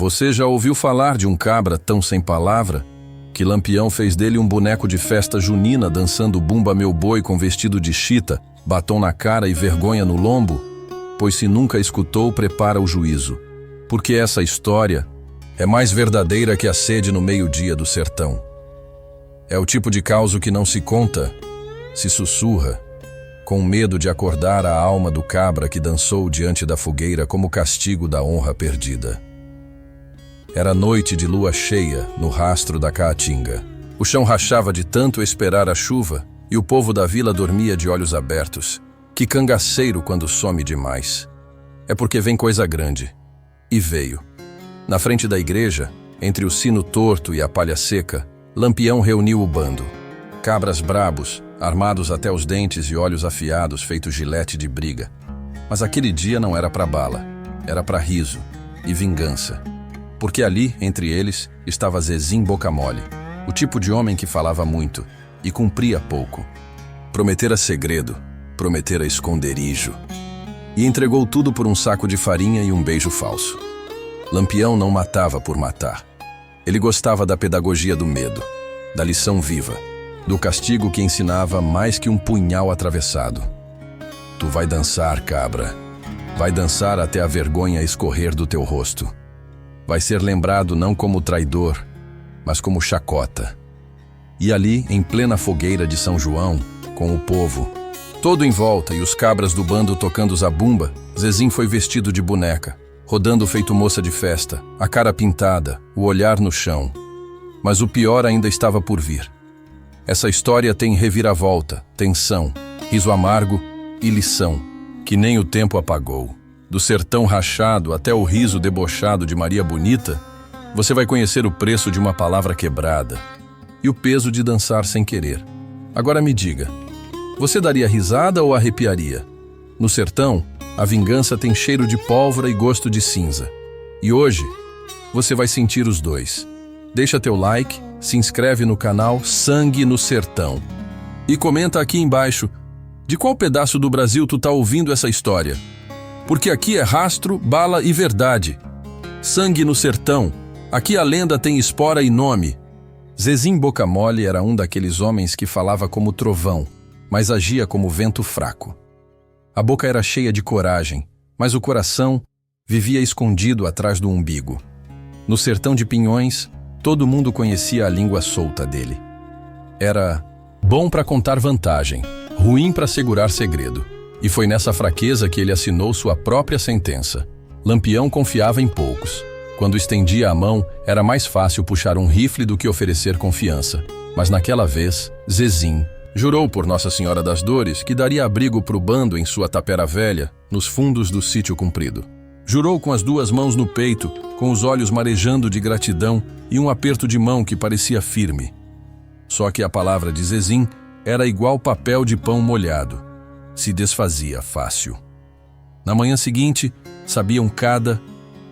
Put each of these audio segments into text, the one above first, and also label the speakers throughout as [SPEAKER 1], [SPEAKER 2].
[SPEAKER 1] Você já ouviu falar de um cabra tão sem palavra que Lampião fez dele um boneco de festa junina dançando Bumba Meu Boi com vestido de chita, batom na cara e vergonha no lombo? Pois se nunca escutou, prepara o juízo, porque essa história é mais verdadeira que a sede no meio-dia do sertão. É o tipo de causo que não se conta, se sussurra, com medo de acordar a alma do cabra que dançou diante da fogueira como castigo da honra perdida. Era noite de lua cheia no rastro da Caatinga. O chão rachava de tanto esperar a chuva e o povo da vila dormia de olhos abertos. Que cangaceiro quando some demais. É porque vem coisa grande. E veio. Na frente da igreja, entre o sino torto e a palha seca, Lampião reuniu o bando. Cabras brabos, armados até os dentes e olhos afiados, feito gilete de briga. Mas aquele dia não era para bala, era para riso e vingança. Porque ali, entre eles, estava Zezim Bocamole, o tipo de homem que falava muito e cumpria pouco. Prometera segredo, prometera esconderijo. E entregou tudo por um saco de farinha e um beijo falso. Lampião não matava por matar. Ele gostava da pedagogia do medo, da lição viva, do castigo que ensinava mais que um punhal atravessado. Tu vai dançar, cabra. Vai dançar até a vergonha escorrer do teu rosto. Vai ser lembrado não como traidor, mas como chacota. E ali, em plena fogueira de São João, com o povo, todo em volta e os cabras do bando tocando zabumba, Zezim foi vestido de boneca, rodando feito moça de festa, a cara pintada, o olhar no chão. Mas o pior ainda estava por vir. Essa história tem reviravolta, tensão, riso amargo e lição, que nem o tempo apagou. Do sertão rachado até o riso debochado de Maria Bonita, você vai conhecer o preço de uma palavra quebrada e o peso de dançar sem querer. Agora me diga, você daria risada ou arrepiaria? No sertão, a vingança tem cheiro de pólvora e gosto de cinza. E hoje, você vai sentir os dois. Deixa teu like, se inscreve no canal Sangue no Sertão e comenta aqui embaixo de qual pedaço do Brasil tu tá ouvindo essa história. Porque aqui é rastro, bala e verdade. Sangue no sertão. Aqui a lenda tem espora e nome. Zezim Bocamole era um daqueles homens que falava como trovão, mas agia como vento fraco. A boca era cheia de coragem, mas o coração vivia escondido atrás do umbigo. No sertão de Pinhões, todo mundo conhecia a língua solta dele. Era bom para contar vantagem, ruim para segurar segredo. E foi nessa fraqueza que ele assinou sua própria sentença. Lampião confiava em poucos. Quando estendia a mão, era mais fácil puxar um rifle do que oferecer confiança. Mas naquela vez, Zezim jurou por Nossa Senhora das Dores que daria abrigo pro bando em sua tapera velha, nos fundos do sítio comprido. Jurou com as duas mãos no peito, com os olhos marejando de gratidão e um aperto de mão que parecia firme. Só que a palavra de Zezim era igual papel de pão molhado. Se desfazia fácil. Na manhã seguinte, sabiam cada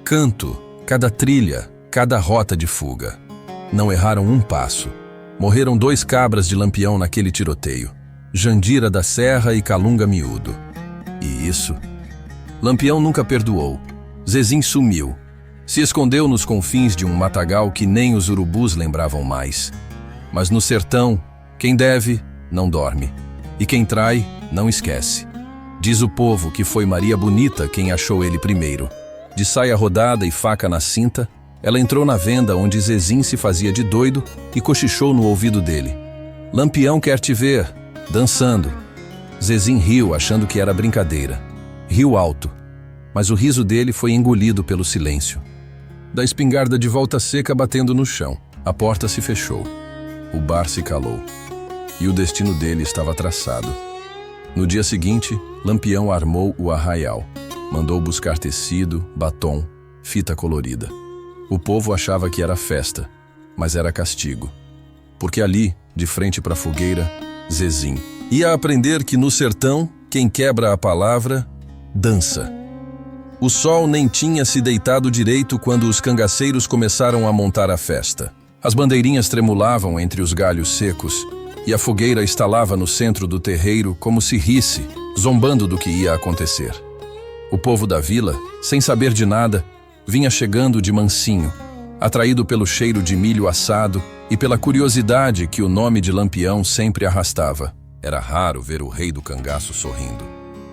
[SPEAKER 1] canto, cada trilha, cada rota de fuga. Não erraram um passo. Morreram 2 cabras de Lampião naquele tiroteio, Jandira da Serra e Calunga Miúdo. E isso? Lampião nunca perdoou. Zezim sumiu. Se escondeu nos confins de um matagal que nem os urubus lembravam mais. Mas no sertão, quem deve, não dorme. E quem trai, não esquece. Diz o povo que foi Maria Bonita quem achou ele primeiro. De saia rodada e faca na cinta, ela entrou na venda onde Zezim se fazia de doido e cochichou no ouvido dele. Lampião quer te ver, dançando. Zezim riu, achando que era brincadeira. Riu alto, mas o riso dele foi engolido pelo silêncio. Da espingarda de volta seca batendo no chão, a porta se fechou. O bar se calou. E o destino dele estava traçado. No dia seguinte, Lampião armou o arraial. Mandou buscar tecido, batom, fita colorida. O povo achava que era festa, mas era castigo. Porque ali, de frente para a fogueira, Zezim ia aprender que no sertão, quem quebra a palavra, dança. O sol nem tinha se deitado direito quando os cangaceiros começaram a montar a festa. As bandeirinhas tremulavam entre os galhos secos e a fogueira estalava no centro do terreiro como se risse, zombando do que ia acontecer. O povo da vila, sem saber de nada, vinha chegando de mansinho, atraído pelo cheiro de milho assado e pela curiosidade que o nome de Lampião sempre arrastava. Era raro ver o rei do cangaço sorrindo.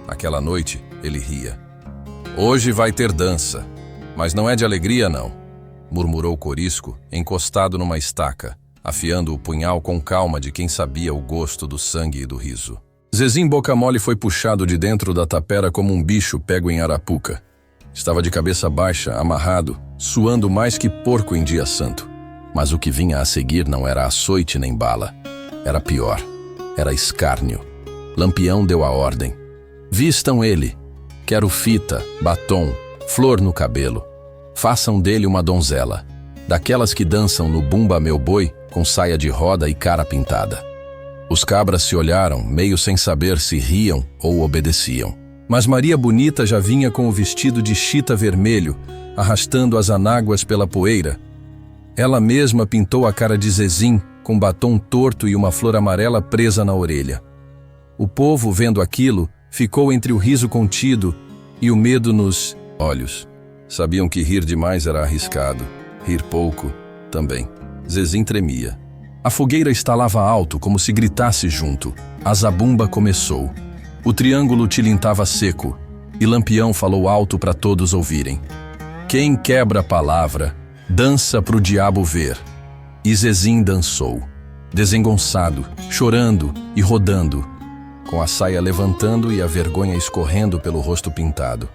[SPEAKER 1] Aquela noite, ele ria. "Hoje vai ter dança, mas não é de alegria, não", murmurou Corisco, encostado numa estaca, afiando o punhal com calma de quem sabia o gosto do sangue e do riso. Zezim Boca Mole foi puxado de dentro da tapera como um bicho pego em arapuca. Estava de cabeça baixa, amarrado, suando mais que porco em dia santo. Mas o que vinha a seguir não era açoite nem bala. Era pior. Era escárnio. Lampião deu a ordem. "Vistam ele. Quero fita, batom, flor no cabelo. Façam dele uma donzela, daquelas que dançam no Bumba Meu Boi com saia de roda e cara pintada." Os cabras se olharam, meio sem saber se riam ou obedeciam. Mas Maria Bonita já vinha com o vestido de chita vermelho, arrastando as anáguas pela poeira. Ela mesma pintou a cara de Zezim, com batom torto e uma flor amarela presa na orelha. O povo, vendo aquilo, ficou entre o riso contido e o medo nos olhos. Sabiam que rir demais era arriscado, rir pouco também. Zezim tremia. A fogueira estalava alto, como se gritasse junto. A zabumba começou. O triângulo tilintava seco, e Lampião falou alto para todos ouvirem. "Quem quebra a palavra, dança pro diabo ver." E Zezim dançou, desengonçado, chorando e rodando, com a saia levantando e a vergonha escorrendo pelo rosto pintado.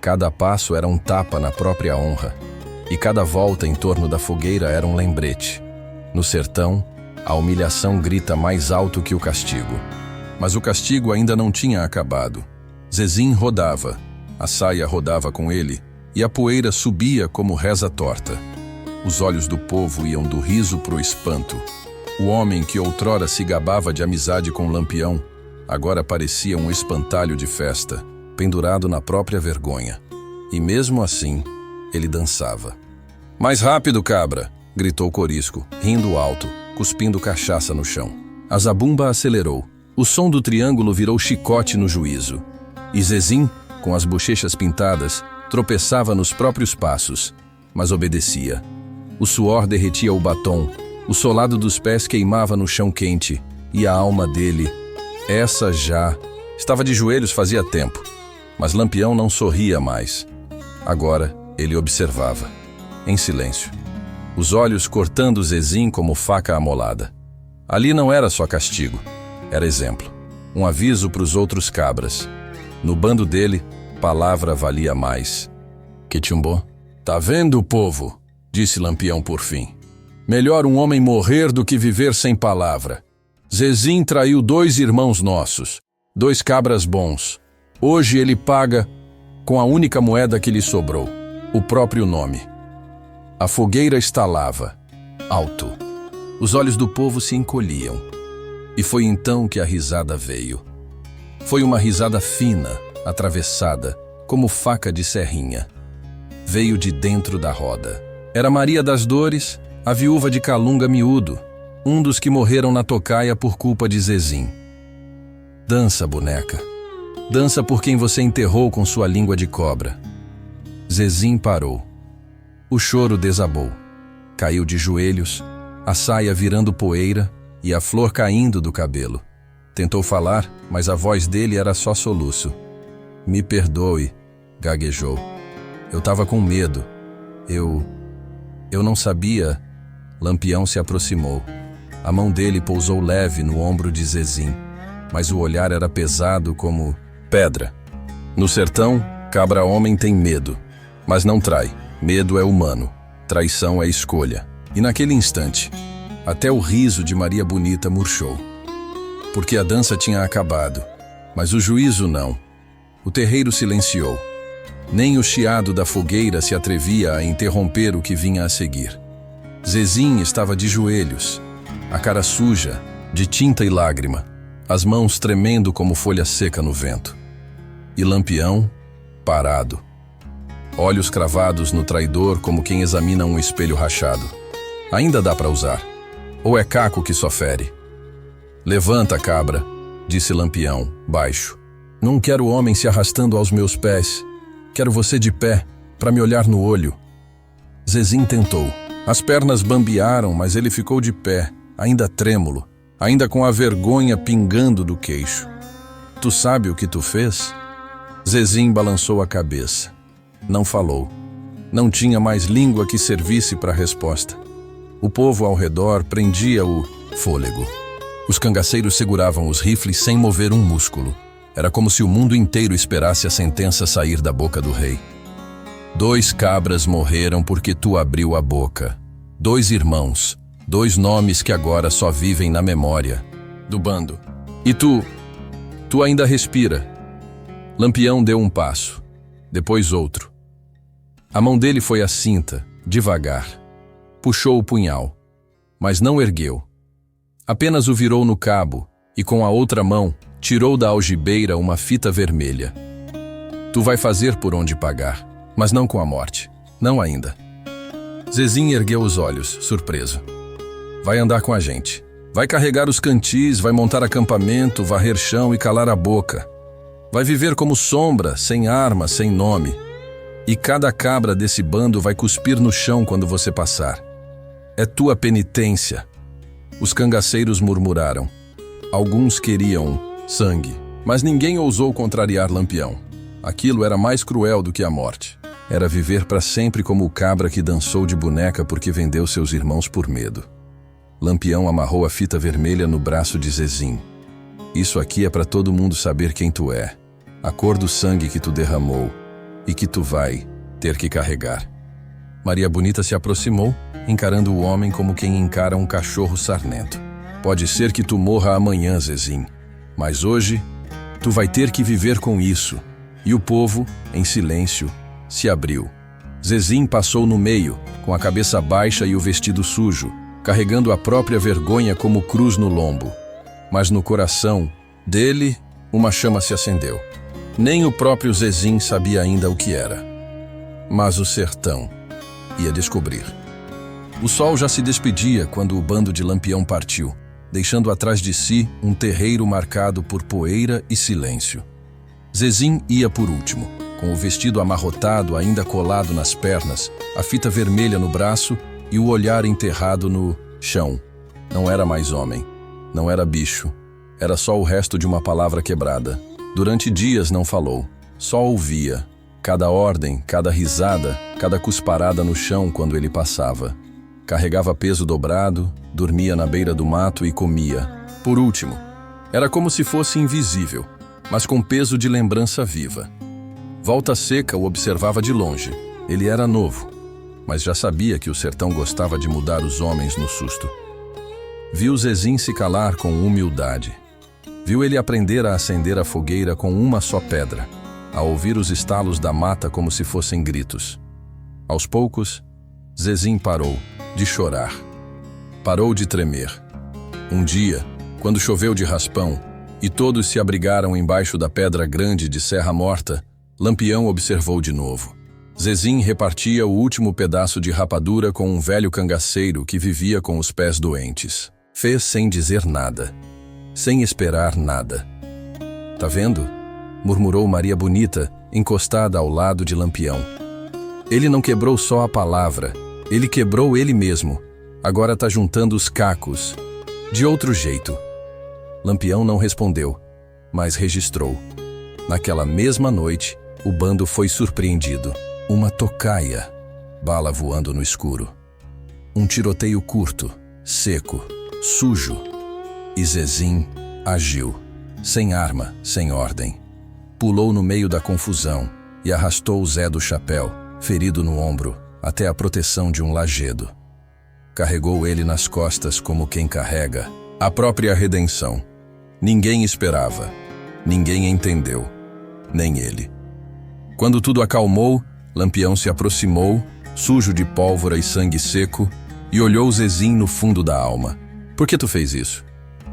[SPEAKER 1] Cada passo era um tapa na própria honra, e cada volta em torno da fogueira era um lembrete. No sertão, a humilhação grita mais alto que o castigo. Mas o castigo ainda não tinha acabado. Zezim rodava, a saia rodava com ele, e a poeira subia como reza torta. Os olhos do povo iam do riso pro espanto. O homem que outrora se gabava de amizade com Lampião, agora parecia um espantalho de festa, pendurado na própria vergonha. E mesmo assim, ele dançava. "Mais rápido, cabra!" gritou Corisco, rindo alto, cuspindo cachaça no chão. A zabumba acelerou. O som do triângulo virou chicote no juízo. E Zezim, com as bochechas pintadas, tropeçava nos próprios passos, mas obedecia. O suor derretia o batom, o solado dos pés queimava no chão quente, e a alma dele, essa já, estava de joelhos fazia tempo. Mas Lampião não sorria mais. Agora ele observava, em silêncio, os olhos cortando Zezim como faca amolada. Ali não era só castigo. Era exemplo, um aviso para os outros cabras. No bando dele, palavra valia mais. "Quetiumbô, tá vendo, povo?" disse Lampião por fim. "Melhor um homem morrer do que viver sem palavra. Zezim traiu 2 irmãos nossos, 2 cabras bons. Hoje ele paga com a única moeda que lhe sobrou, o próprio nome." A fogueira estalava, alto. Os olhos do povo se encolhiam. E foi então que a risada veio. Foi uma risada fina, atravessada, como faca de serrinha. Veio de dentro da roda. Era Maria das Dores, a viúva de Calunga Miúdo, um dos que morreram na tocaia por culpa de Zezim. "Dança, boneca. Dança por quem você enterrou com sua língua de cobra." Zezim parou. O choro desabou. Caiu de joelhos, a saia virando poeira, e a flor caindo do cabelo. Tentou falar, mas a voz dele era só soluço. "Me perdoe", gaguejou. "Eu tava com medo. Eu não sabia." Lampião se aproximou. A mão dele pousou leve no ombro de Zezim, mas o olhar era pesado como pedra. No sertão, cabra homem tem medo, mas não trai. Medo é humano, traição é escolha. E naquele instante, até o riso de Maria Bonita murchou. Porque a dança tinha acabado, mas o juízo não. O terreiro silenciou. Nem o chiado da fogueira se atrevia a interromper o que vinha a seguir. Zezim estava de joelhos, a cara suja, de tinta e lágrima, as mãos tremendo como folha seca no vento. E Lampião, parado, olhos cravados no traidor como quem examina um espelho rachado. Ainda dá para usar. Ou é caco que só fere? "Levanta, cabra", disse Lampião, baixo. "Não quero homem se arrastando aos meus pés. Quero você de pé, para me olhar no olho. Zezim tentou. As pernas bambearam, mas ele ficou de pé, ainda trêmulo, ainda com a vergonha pingando do queixo. Tu sabe o que tu fez? Zezim balançou a cabeça. Não falou. Não tinha mais língua que servisse para a resposta. O povo ao redor prendia o fôlego. Os cangaceiros seguravam os rifles sem mover um músculo. Era como se o mundo inteiro esperasse a sentença sair da boca do rei. 2 cabras morreram porque tu abriu a boca. 2 irmãos, 2 nomes que agora só vivem na memória do bando. E tu ainda respira. Lampião deu um passo, depois outro. A mão dele foi à cinta, devagar. Puxou o punhal, mas não ergueu. Apenas o virou no cabo e com a outra mão tirou da algibeira uma fita vermelha. Tu vai fazer por onde pagar, mas não com a morte. Não ainda. Zezim ergueu os olhos, surpreso. Vai andar com a gente. Vai carregar os cantis, vai montar acampamento, varrer chão e calar a boca. Vai viver como sombra, sem arma, sem nome. E cada cabra desse bando vai cuspir no chão quando você passar. É tua penitência. Os cangaceiros murmuraram. Alguns queriam sangue, mas ninguém ousou contrariar Lampião. Aquilo era mais cruel do que a morte. Era viver para sempre como o cabra que dançou de boneca porque vendeu seus irmãos por medo. Lampião amarrou a fita vermelha no braço de Zezim. Isso aqui é para todo mundo saber quem tu é, a cor do sangue que tu derramou e que tu vai ter que carregar. Maria Bonita se aproximou, encarando o homem como quem encara um cachorro sarnento. Pode ser que tu morra amanhã, Zezim, mas hoje tu vai ter que viver com isso. E o povo, em silêncio, se abriu. Zezim passou no meio, com a cabeça baixa e o vestido sujo, carregando a própria vergonha como cruz no lombo. Mas no coração dele, uma chama se acendeu. Nem o próprio Zezim sabia ainda o que era. Mas o sertão ia descobrir. O sol já se despedia quando o bando de Lampião partiu, deixando atrás de si um terreiro marcado por poeira e silêncio. Zezim ia por último, com o vestido amarrotado ainda colado nas pernas, a fita vermelha no braço e o olhar enterrado no chão. Não era mais homem, não era bicho, era só o resto de uma palavra quebrada. Durante dias não falou, só ouvia. Cada ordem, cada risada, cada cusparada no chão quando ele passava. Carregava peso dobrado, dormia na beira do mato e comia. Por último, era como se fosse invisível, mas com peso de lembrança viva. Volta Seca o observava de longe. Ele era novo, mas já sabia que o sertão gostava de mudar os homens no susto. Viu Zezim se calar com humildade. Viu ele aprender a acender a fogueira com uma só pedra, a ouvir os estalos da mata como se fossem gritos. Aos poucos, Zezim parou de chorar. Parou de tremer. Um dia, quando choveu de raspão e todos se abrigaram embaixo da pedra grande de Serra Morta, Lampião observou de novo. Zezim repartia o último pedaço de rapadura com um velho cangaceiro que vivia com os pés doentes. Fez sem dizer nada, sem esperar nada. Tá vendo? Murmurou Maria Bonita, encostada ao lado de Lampião. Ele não quebrou só a palavra, ele quebrou ele mesmo. Agora tá juntando os cacos. De outro jeito. Lampião não respondeu, mas registrou. Naquela mesma noite, o bando foi surpreendido. Uma tocaia, bala voando no escuro. Um tiroteio curto, seco, sujo. E Zezim agiu, sem arma, sem ordem. Pulou no meio da confusão e arrastou Zé do Chapéu, ferido no ombro, até a proteção de um lajedo. Carregou ele nas costas como quem carrega a própria redenção. Ninguém esperava, ninguém entendeu, nem ele. Quando tudo acalmou, Lampião se aproximou, sujo de pólvora e sangue seco, e olhou Zezim no fundo da alma. Por que tu fez isso?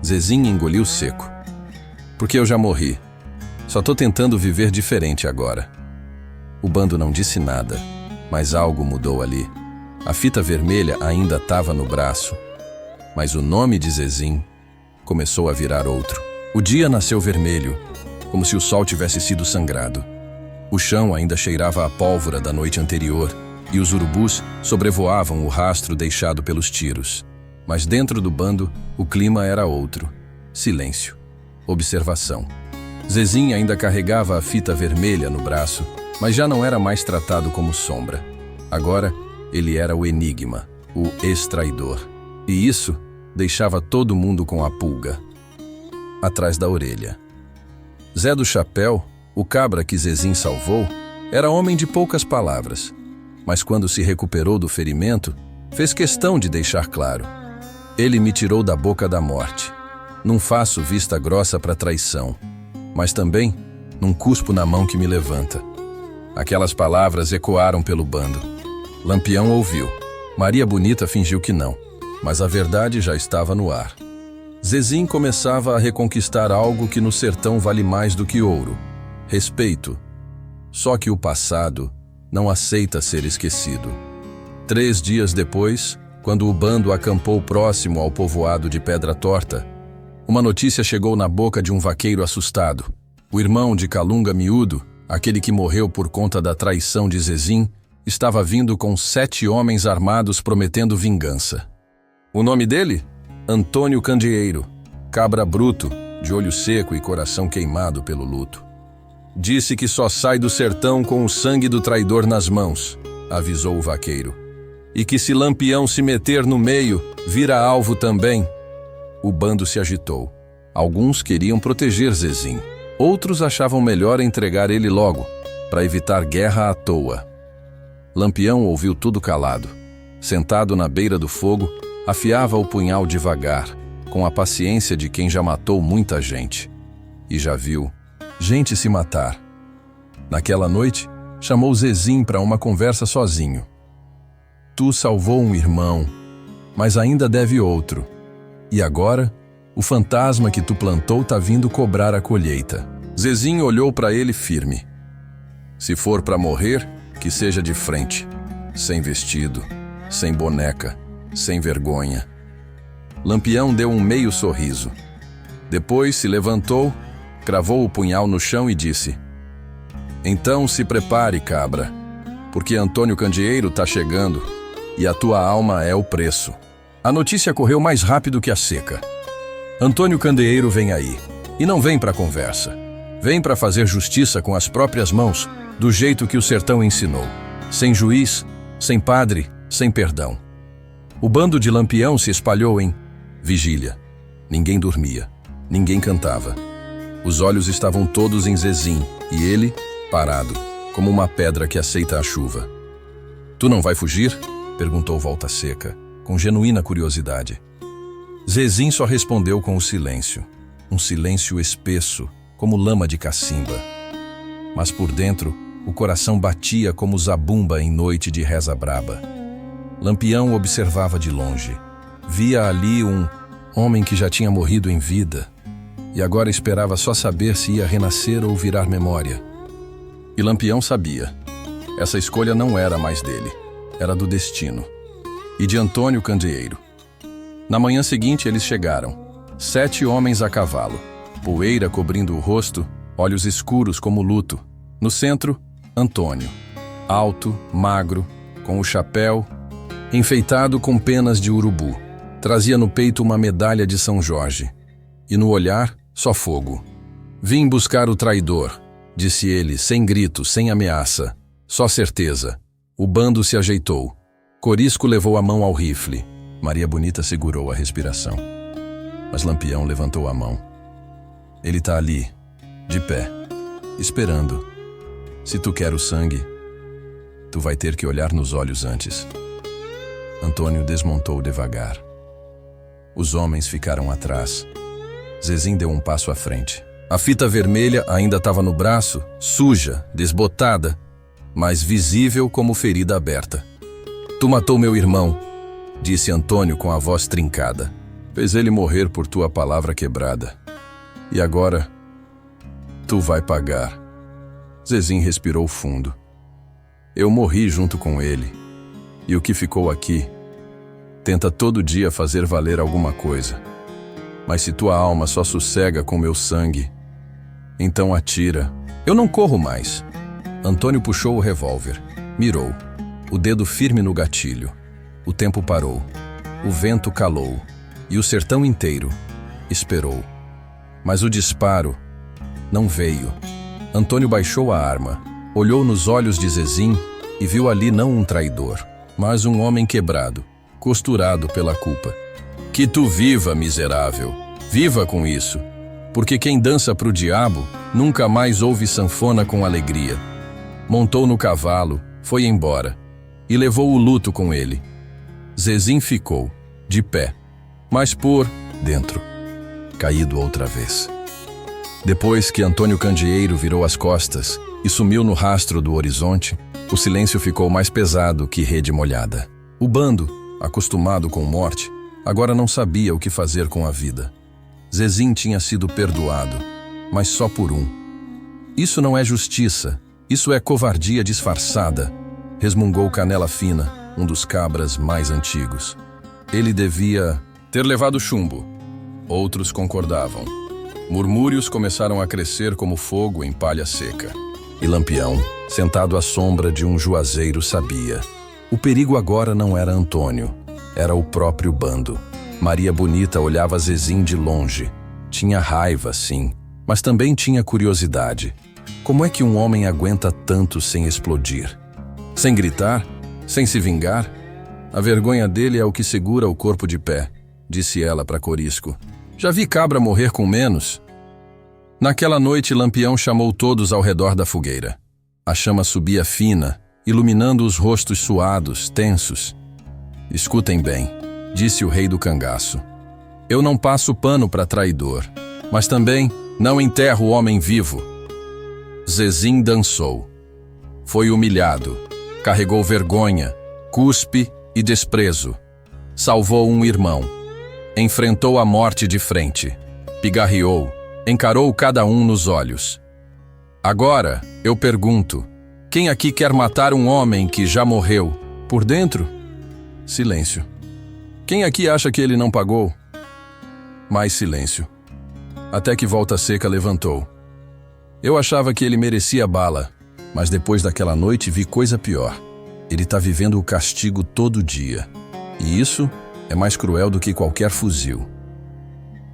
[SPEAKER 1] Zezim engoliu seco. Porque eu já morri. Só tô tentando viver diferente agora. O bando não disse nada, mas algo mudou ali. A fita vermelha ainda estava no braço, mas o nome de Zezim começou a virar outro. O dia nasceu vermelho, como se o sol tivesse sido sangrado. O chão ainda cheirava a pólvora da noite anterior e os urubus sobrevoavam o rastro deixado pelos tiros. Mas dentro do bando, o clima era outro. Silêncio. Observação. Zezinho ainda carregava a fita vermelha no braço, mas já não era mais tratado como sombra. Agora, ele era o enigma, o ex-traidor. E isso deixava todo mundo com a pulga atrás da orelha. Zé do Chapéu, o cabra que Zezinho salvou, era homem de poucas palavras, mas quando se recuperou do ferimento, fez questão de deixar claro: ele me tirou da boca da morte. Não faço vista grossa para traição, mas também não cuspo na mão que me levanta. Aquelas palavras ecoaram pelo bando. Lampião ouviu. Maria Bonita fingiu que não, mas a verdade já estava no ar. Zezinho começava a reconquistar algo que no sertão vale mais do que ouro: respeito. Só que o passado não aceita ser esquecido. 3 dias depois, quando o bando acampou próximo ao povoado de Pedra Torta, uma notícia chegou na boca de um vaqueiro assustado. O irmão de Calunga Miúdo, aquele que morreu por conta da traição de Zezinho, estava vindo com 7 homens armados prometendo vingança. O nome dele? Antônio Candeeiro, cabra bruto, de olho seco e coração queimado pelo luto. Disse que só sai do sertão com o sangue do traidor nas mãos, avisou o vaqueiro. E que se Lampião se meter no meio, vira alvo também. O bando se agitou. Alguns queriam proteger Zezinho, outros achavam melhor entregar ele logo, para evitar guerra à toa. Lampião ouviu tudo calado. Sentado na beira do fogo, afiava o punhal devagar, com a paciência de quem já matou muita gente. E já viu gente se matar. Naquela noite, chamou Zezinho para uma conversa sozinho. Tu salvou um irmão, mas ainda deve outro. E agora, o fantasma que tu plantou tá vindo cobrar a colheita. Zezinho olhou para ele firme. Se for para morrer, que seja de frente, sem vestido, sem boneca, sem vergonha. Lampião deu um meio sorriso. Depois se levantou, cravou o punhal no chão e disse: então se prepare, cabra, porque Antônio Candeeiro tá chegando e a tua alma é o preço. A notícia correu mais rápido que a seca. Antônio Candeeiro vem aí, e não vem para conversa. Vem para fazer justiça com as próprias mãos, do jeito que o sertão ensinou. Sem juiz, sem padre, sem perdão. O bando de Lampião se espalhou em vigília. Ninguém dormia, ninguém cantava. Os olhos estavam todos em Zezinho, e ele, parado, como uma pedra que aceita a chuva. Tu não vai fugir? Perguntou Volta Seca, com genuína curiosidade. Zezinho só respondeu com o silêncio. Um silêncio espesso, como lama de cacimba. Mas por dentro, o coração batia como zabumba em noite de reza braba. Lampião observava de longe. Via ali um homem que já tinha morrido em vida e agora esperava só saber se ia renascer ou virar memória. E Lampião sabia. Essa escolha não era mais dele, era do destino. E de Antônio Candeeiro. Na manhã seguinte eles chegaram. 7 homens a cavalo, poeira cobrindo o rosto, olhos escuros como luto. No centro, Antônio, alto, magro, com o chapéu, enfeitado com penas de urubu. Trazia no peito uma medalha de São Jorge. E no olhar, só fogo. Vim buscar o traidor, disse ele, sem grito, sem ameaça. Só certeza. O bando se ajeitou. Corisco levou a mão ao rifle. Maria Bonita segurou a respiração. Mas Lampião levantou a mão. Ele tá ali, de pé, esperando. Se tu quer o sangue, tu vai ter que olhar nos olhos antes. Antônio desmontou devagar. Os homens ficaram atrás. Zezinho deu um passo à frente. A fita vermelha ainda estava no braço, suja, desbotada, mas visível como ferida aberta. Tu matou meu irmão, disse Antônio com a voz trincada. Fez ele morrer por tua palavra quebrada. E agora, tu vai pagar. Zezinho respirou fundo. Eu morri junto com ele. E o que ficou aqui, tenta todo dia fazer valer alguma coisa. Mas se tua alma só sossega com meu sangue, então atira. Eu não corro mais. Antônio puxou o revólver, mirou, o dedo firme no gatilho. O tempo parou, o vento calou, e o sertão inteiro esperou. Mas o disparo não veio. Antônio baixou a arma, olhou nos olhos de Zezim e viu ali não um traidor, mas um homem quebrado, costurado pela culpa. Que tu viva, miserável, viva com isso, porque quem dança pro diabo nunca mais ouve sanfona com alegria. Montou no cavalo, foi embora, e levou o luto com ele. Zezim ficou, de pé, mas por dentro, caído outra vez. Depois que Antônio Candeeiro virou as costas e sumiu no rastro do horizonte, o silêncio ficou mais pesado que rede molhada. O bando, acostumado com morte, agora não sabia o que fazer com a vida. Zezim tinha sido perdoado, mas só por um. Isso não é justiça, isso é covardia disfarçada, resmungou Canela Fina, um dos cabras mais antigos. Ele devia ter levado chumbo. Outros concordavam. Murmúrios começaram a crescer como fogo em palha seca. E Lampião, sentado à sombra de um juazeiro, sabia. O perigo agora não era Antônio, era o próprio bando. Maria Bonita olhava Zezim de longe. Tinha raiva, sim, mas também tinha curiosidade. Como é que um homem aguenta tanto sem explodir? Sem gritar? Sem se vingar? A vergonha dele é o que segura o corpo de pé, disse ela para Corisco. Já vi cabra morrer com menos. Naquela noite, Lampião chamou todos ao redor da fogueira. A chama subia fina, iluminando os rostos suados, tensos. Escutem bem, disse o rei do cangaço. Eu não passo pano para traidor, mas também não enterro o homem vivo. Zezim dançou. Foi humilhado, carregou vergonha, cuspe e desprezo. Salvou um irmão. Enfrentou a morte de frente. Pigarreou, encarou cada um nos olhos. Agora, eu pergunto, quem aqui quer matar um homem que já morreu? Por dentro? Silêncio. Quem aqui acha que ele não pagou? Mais silêncio. Até que Volta Seca levantou. Eu achava que ele merecia bala, mas depois daquela noite vi coisa pior. Ele está vivendo o castigo todo dia. E isso é mais cruel do que qualquer fuzil.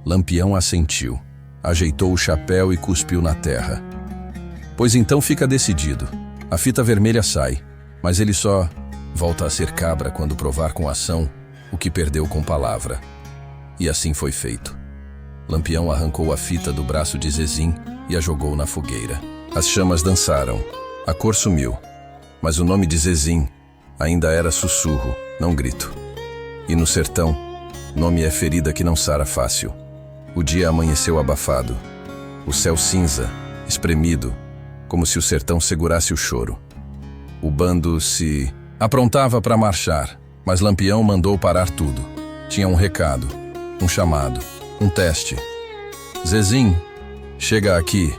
[SPEAKER 1] Lampião assentiu, ajeitou o chapéu e cuspiu na terra. Pois então fica decidido. A fita vermelha sai, mas ele só volta a ser cabra quando provar com ação o que perdeu com palavra. E assim foi feito. Lampião arrancou a fita do braço de Zezim e a jogou na fogueira. As chamas dançaram. A cor sumiu. Mas o nome de Zezim ainda era sussurro, não grito. E no sertão, nome é ferida que não sara fácil. O dia amanheceu abafado. O céu cinza, espremido, como se o sertão segurasse o choro. O bando se aprontava para marchar, mas Lampião mandou parar tudo. Tinha um recado, um chamado, um teste. Zezim, chega aqui.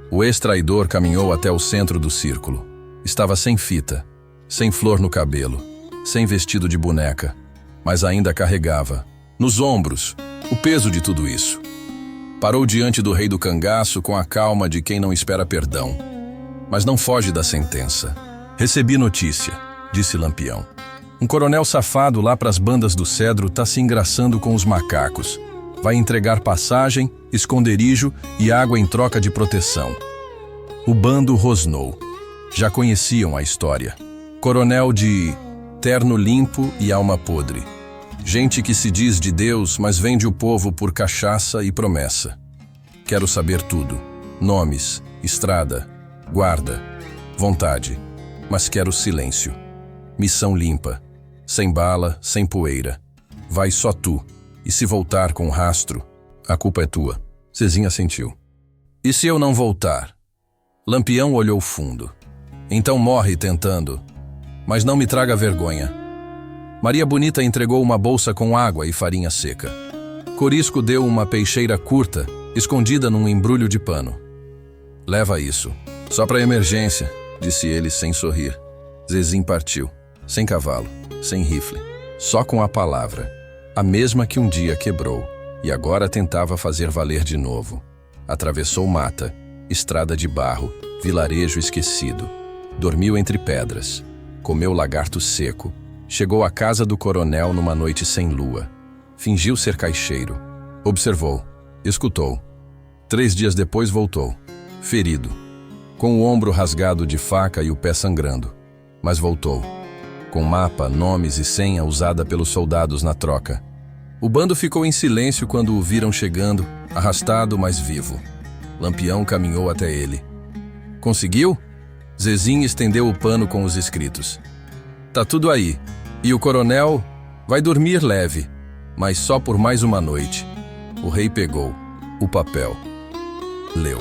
[SPEAKER 1] O ex-traidor caminhou até o centro do círculo. Estava sem fita, sem flor no cabelo, sem vestido de boneca, mas ainda carregava, nos ombros, o peso de tudo isso. Parou diante do rei do cangaço com a calma de quem não espera perdão, mas não foge da sentença. Recebi notícia, disse Lampião. Um coronel safado lá pras bandas do Cedro tá se engraçando com os macacos. Vai entregar passagem, esconderijo e água em troca de proteção. O bando rosnou. Já conheciam a história. Coronel de terno limpo e alma podre. Gente que se diz de Deus, mas vende o povo por cachaça e promessa. Quero saber tudo. Nomes, estrada, guarda, vontade. Mas quero silêncio. Missão limpa. Sem bala, sem poeira. Vai só tu. E se voltar com rastro, a culpa é tua. Zezinha assentiu. E se eu não voltar? Lampião olhou fundo. Então morre tentando. Mas não me traga vergonha. Maria Bonita entregou uma bolsa com água e farinha seca. Corisco deu uma peixeira curta, escondida num embrulho de pano. Leva isso. Só para emergência, disse ele sem sorrir. Zezim partiu. Sem cavalo, sem rifle. Só com a palavra. A mesma que um dia quebrou. E agora tentava fazer valer de novo. Atravessou mata, estrada de barro, vilarejo esquecido. Dormiu entre pedras, comeu lagarto seco, chegou à casa do coronel numa noite sem lua. Fingiu ser caixeiro. Observou, escutou. 3 dias depois voltou, ferido, com o ombro rasgado de faca e o pé sangrando. Mas voltou, com mapa, nomes e senha usada pelos soldados na troca. O bando ficou em silêncio quando o viram chegando, arrastado, mas vivo. Lampião caminhou até ele. Conseguiu? Zezinho estendeu o pano com os escritos. Tá tudo aí. E o coronel vai dormir leve, mas só por mais uma noite. O rei pegou o papel. Leu.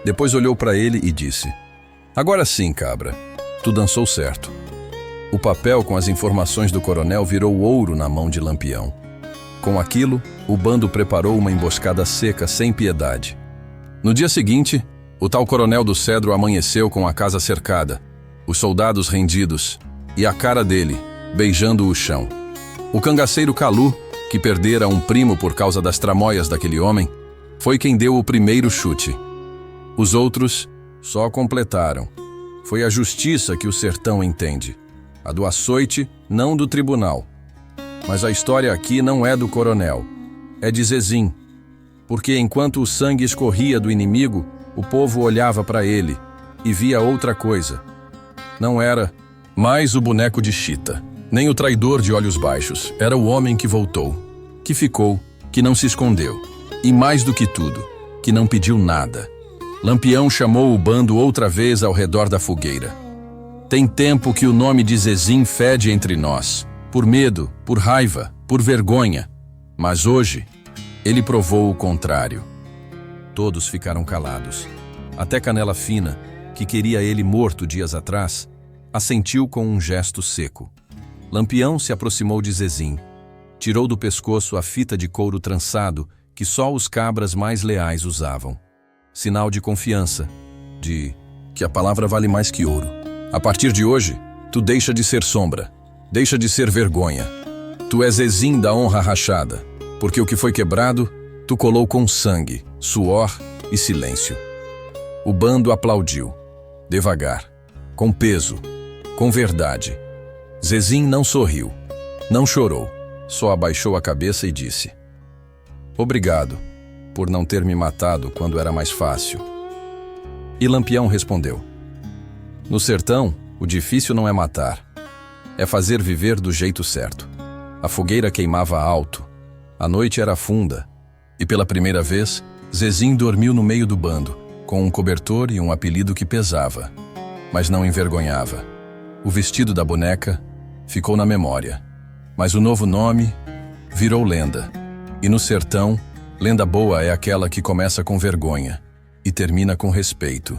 [SPEAKER 1] Depois olhou para ele e disse: Agora sim, cabra. Tu dançou certo. O papel com as informações do coronel virou ouro na mão de Lampião. Com aquilo, o bando preparou uma emboscada seca sem piedade. No dia seguinte, o tal coronel do Cedro amanheceu com a casa cercada, os soldados rendidos e a cara dele, beijando o chão. O cangaceiro Calu, que perdera um primo por causa das tramóias daquele homem, foi quem deu o primeiro chute. Os outros só completaram. Foi a justiça que o sertão entende. A do açoite, não do tribunal. Mas a história aqui não é do coronel, é de Zezim. Porque enquanto o sangue escorria do inimigo, o povo olhava para ele e via outra coisa. Não era mais o boneco de chita, nem o traidor de olhos baixos. Era o homem que voltou, que ficou, que não se escondeu. E mais do que tudo, que não pediu nada. Lampião chamou o bando outra vez ao redor da fogueira. Tem tempo que o nome de Zezim fede entre nós, por medo, por raiva, por vergonha. Mas hoje, ele provou o contrário. Todos ficaram calados. Até Canela Fina, que queria ele morto dias atrás, assentiu com um gesto seco. Lampião se aproximou de Zezim. Tirou do pescoço a fita de couro trançado que só os cabras mais leais usavam. Sinal de confiança, de que a palavra vale mais que ouro. A partir de hoje, tu deixa de ser sombra, deixa de ser vergonha. Tu és Zezim da honra rachada, porque o que foi quebrado, tu colou com sangue, suor e silêncio. O bando aplaudiu, devagar, com peso, com verdade. Zezim não sorriu, não chorou, só abaixou a cabeça e disse: Obrigado por não ter me matado quando era mais fácil. E Lampião respondeu: No sertão, o difícil não é matar, é fazer viver do jeito certo. A fogueira queimava alto, a noite era funda, e pela primeira vez, Zezim dormiu no meio do bando, com um cobertor e um apelido que pesava, mas não envergonhava. O vestido da boneca ficou na memória, mas o novo nome virou lenda. E no sertão, lenda boa é aquela que começa com vergonha e termina com respeito.